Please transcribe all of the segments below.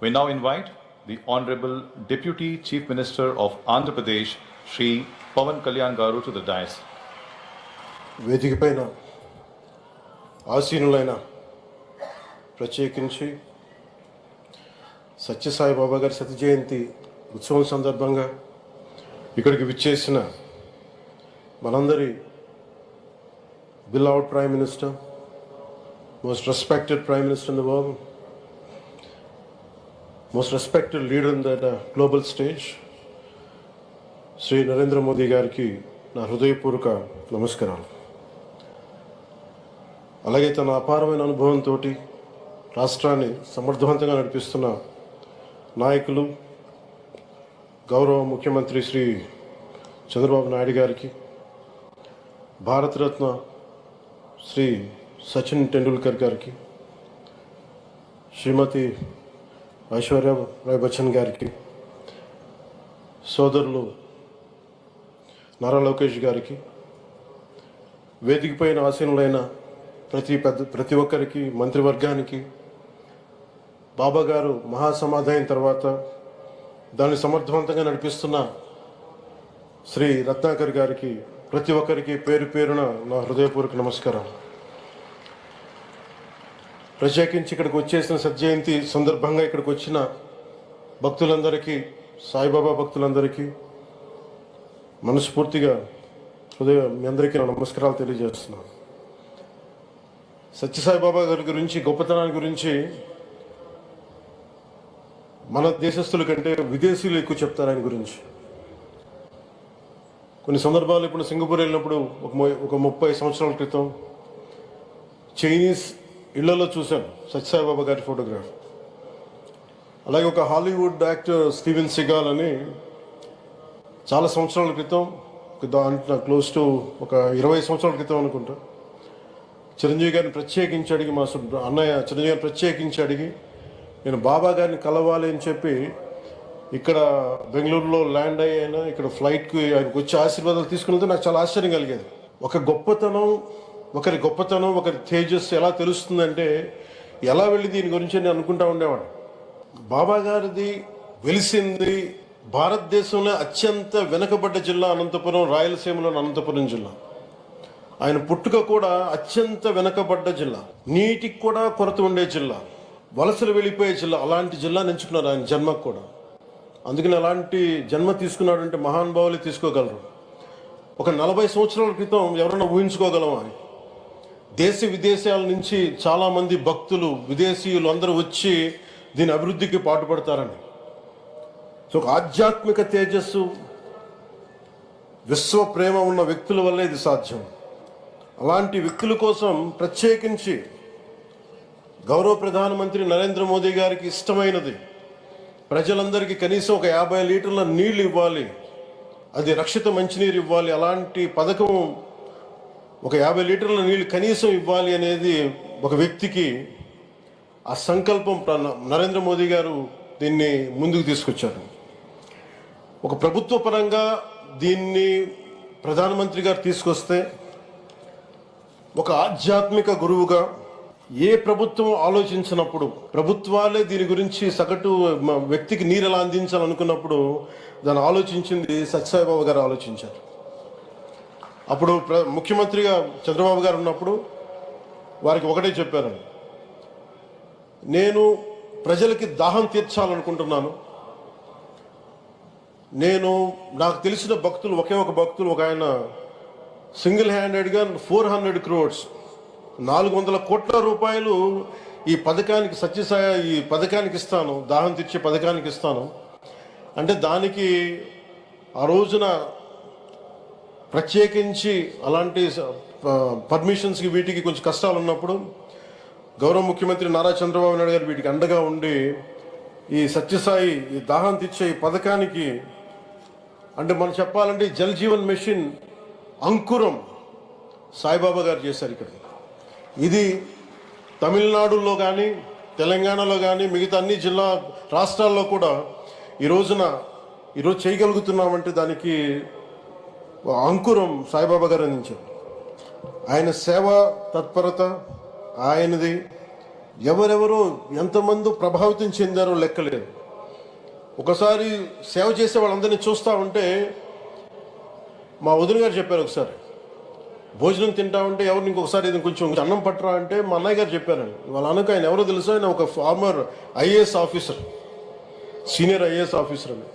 We now invite the Honorable Deputy Chief Minister of Andhra Pradesh, Shri Pawan Kalyan Garu, to the dais. వేదిక పైన ఆసీనులైన ప్రత్యేకించి సత్యసాయి బాబా గారి శత జయంతి ఉత్సవం సందర్భంగా ఇక్కడికి విచ్చేసిన మనందరి beloved Prime Minister, most respected Prime Minister in the world, most respected leader in the global stage, Shri Narendra Modi గారికి నా హృదయపూర్వక నమస్కారాలు. అలాగే తన అపారమైన అనుభవంతో రాష్ట్రాన్ని సమర్థవంతంగా నడిపిస్తున్న నాయకులు గౌరవ ముఖ్యమంత్రి శ్రీ చంద్రబాబు నాయుడు గారికి, భారతరత్న శ్రీ సచిన్ టెండూల్కర్ గారికి, శ్రీమతి ఐశ్వర్య రాయ్ బచ్చన్ గారికి, సోదరులు నారా లోకేష్ గారికి, వేదిక పైన ఆసీనులైన ప్రతి ఒక్కరికి, మంత్రివర్గానికి, బాబా గారు మహాసమాధి అయిన తర్వాత దాన్ని సమర్థవంతంగా నడిపిస్తున్న శ్రీ రత్నాకర్ గారికి, ప్రతి ఒక్కరికి పేరు పేరున నా హృదయపూర్వక నమస్కారం. ప్రత్యేకించి ఇక్కడికి వచ్చేసిన సత్యజయంతి సందర్భంగా ఇక్కడికి వచ్చిన భక్తులందరికీ, సాయిబాబా భక్తులందరికీ మనస్ఫూర్తిగా మీ అందరికీ నా నమస్కారాలు తెలియజేస్తున్నాను. సత్యసాయిబాబా గారి గురించి, గొప్పతనాన్ని గురించి మన దేశస్తుల కంటే విదేశీయులు ఎక్కువ చెప్తారు ఆయన గురించి. కొన్ని సందర్భాలు ఇప్పుడు సింగపూర్ వెళ్ళినప్పుడు ఒక 30 సంవత్సరాల క్రితం చైనీస్ ఇళ్లలో చూశాను సత్యసాయిబాబా గారి ఫోటోగ్రాఫ్. అలాగే ఒక హాలీవుడ్ యాక్టర్ స్టీవెన్ సిగాల్ అని చాలా సంవత్సరాల క్రితం, క్లోజ్ టు ఒక 20 సంవత్సరాల క్రితం అనుకుంటా, చిరంజీవి గారిని ప్రత్యేకించి అడిగి, మా అన్నయ్య చిరంజీవి గారిని ప్రత్యేకించి అడిగి నేను బాబా గారిని కలవాలి అని చెప్పి ఇక్కడ బెంగళూరులో ల్యాండ్ అయ్యాను. ఇక్కడ ఫ్లైట్కి ఆయనకు వచ్చి ఆశీర్వాదాలు తీసుకున్నది నాకు చాలా ఆశ్చర్యం కలిగేది. ఒకరి గొప్పతనం, ఒకరి తేజస్సు ఎలా తెలుస్తుందంటే ఎలా వెళ్ళి దీని గురించి నేను అనుకుంటా ఉండేవాడు. బాబా గారిది వెలిసింది భారతదేశంలో అత్యంత వెనుకబడ్డ జిల్లా అనంతపురం, రాయలసీమలోని అనంతపురం జిల్లా. ఆయన పుట్టుక కూడా అత్యంత వెనుకబడ్డ జిల్లా, నీటికి కూడా కొరత ఉండే జిల్లా, వలసలు వెళ్ళిపోయే జిల్లా. అలాంటి జిల్లా ఎంచుకున్నారు ఆయన జన్మకు కూడా. అందుకని అలాంటి జన్మ తీసుకున్నాడంటే మహానుభావులు తీసుకోగలరు. ఒక 40 సంవత్సరాల క్రితం ఎవరైనా ఊహించుకోగలమా? దేశ విదేశాల నుంచి చాలామంది భక్తులు, విదేశీయులు అందరూ వచ్చి దీని అభివృద్ధికి పాటుపడతారని. సో ఒక ఆధ్యాత్మిక తేజస్సు, విశ్వ ప్రేమ ఉన్న వ్యక్తుల వల్లే ఇది సాధ్యం. అలాంటి వ్యక్తుల కోసం ప్రత్యేకించి గౌరవ ప్రధానమంత్రి నరేంద్ర మోదీ గారికి ఇష్టమైనది ప్రజలందరికీ కనీసం ఒక 50 లీటర్ల నీళ్లు ఇవ్వాలి, అది రక్షిత మంచినీరు ఇవ్వాలి. అలాంటి పథకం, ఒక 50 లీటర్ల నీళ్లు కనీసం ఇవ్వాలి అనేది ఒక వ్యక్తికి ఆ సంకల్పం నరేంద్ర మోదీ గారు దీన్ని ముందుకు తీసుకొచ్చారు. ఒక ప్రభుత్వ పరంగా దీన్ని ప్రధానమంత్రి గారు తీసుకొస్తే, ఒక ఆధ్యాత్మిక గురువుగా ఏ ప్రభుత్వం ఆలోచించినప్పుడు, ప్రభుత్వాలే దీని గురించి సగటు వ్యక్తికి నీరు ఎలా అందించాలనుకున్నప్పుడు దాన్ని ఆలోచించింది సత్యసాయిబాబా గారు ఆలోచించారు. అప్పుడు ముఖ్యమంత్రిగా చంద్రబాబు గారు ఉన్నప్పుడు వారికి ఒకటే చెప్పారు, నేను ప్రజలకి దాహం తీర్చాలనుకుంటున్నాను. నాకు తెలిసిన భక్తులు, ఒక భక్తులు, ఒక ఆయన సింగిల్ హ్యాండెడ్గా 400 crores 400 కోట్ల రూపాయలు ఈ పథకానికి, సత్యసాయి ఈ పథకానికి ఇస్తాను, దాహం తీర్చే పథకానికి ఇస్తాను అంటే, దానికి ఆ రోజున ప్రత్యేకించి అలాంటి పర్మిషన్స్కి వీటికి కొంచెం కష్టాలు ఉన్నప్పుడు గౌరవ ముఖ్యమంత్రి నారా చంద్రబాబు నాయుడు గారు వీటికి అండగా ఉండి ఈ సత్యసాయి, ఈ దాహం తీర్చే ఈ పథకానికి, అంటే మనం చెప్పాలంటే జల్ జీవన్ మిషన్ అంకురం సాయిబాబా గారు చేశారు ఇక్కడ. ఇది తమిళనాడులో కానీ, తెలంగాణలో కానీ, మిగతా అన్ని రాష్ట్రాల్లో కూడా ఈరోజు చేయగలుగుతున్నామంటే దానికి అంకురం సాయిబాబా గారు అందించారు. ఆయన సేవ తత్పరత ఆయనది, ఎవరెవరో ఎంతమంది ప్రభావితం చెందారో లెక్కలేదు. ఒకసారి సేవ చేసే వాళ్ళందరినీ చూస్తూ ఉంటే మా వదిన గారు చెప్పారు, ఒకసారి భోజనం తింటా ఉంటే ఎవరిని ఇంకొకసారి ఇది కొంచెం అన్నం పట్టరా అంటే మా అన్నయ్య గారు చెప్పారండి. వాళ్ళ అనక ఆయన ఎవరో తెలుసా, ఆయన ఒక farmer IAS officer, senior IAS officer అని.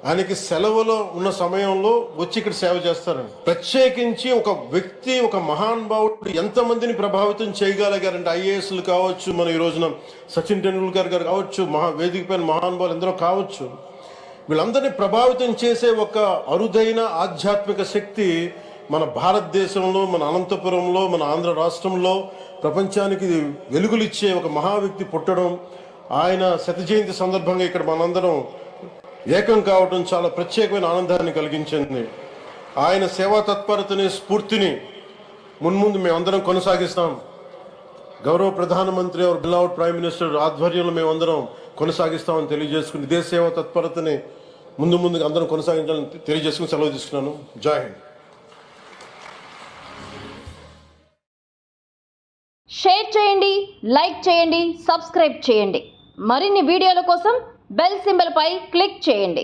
ఆయనకి సెలవులో ఉన్న సమయంలో వచ్చి ఇక్కడ సేవ చేస్తారని. ప్రత్యేకించి ఒక వ్యక్తి, ఒక మహానుభావుడు ఎంతమందిని ప్రభావితం చేయగలిగారంటే, ఐఏఎస్లు కావచ్చు, మన ఈ రోజున సచిన్ టెండూల్కర్ గారు కావచ్చు, వేదిక పైన మహానుభావులు ఎందరో కావచ్చు, వీళ్ళందరినీ ప్రభావితం చేసే ఒక అరుదైన ఆధ్యాత్మిక శక్తి మన భారతదేశంలో, మన అనంతపురంలో, మన ఆంధ్ర రాష్ట్రంలో ప్రపంచానికి వెలుగులిచ్చే ఒక మహా వ్యక్తి పుట్టడం, ఆయన శత జయంతి సందర్భంగా ఇక్కడ మనందరం ఏకం కావడం చాలా ప్రత్యేకమైన ఆనందాన్ని కలిగించింది. ఆయన సేవా తత్పరతని, స్ఫూర్తిని మున్ముందు మేమందరం కొనసాగిస్తాం. గౌరవ ప్రధానమంత్రి అవర్ బిలౌడ్ ప్రైమ్ మినిస్టర్ ఆధ్వర్యంలో మేమందరం కొనసాగిస్తామని తెలియజేసుకుని, ఇదే సేవా తత్పరతని ముందుకు అందరం కొనసాగించాలని తెలియజేసుకుని సెలవు తీసుకున్నాను. జై హింద్. షేర్ చేయండి, లైక్ చేయండి, సబ్స్క్రైబ్ చేయండి. మరిన్ని వీడియోల కోసం బెల్ సింబల్ పై క్లిక్ చేయండి.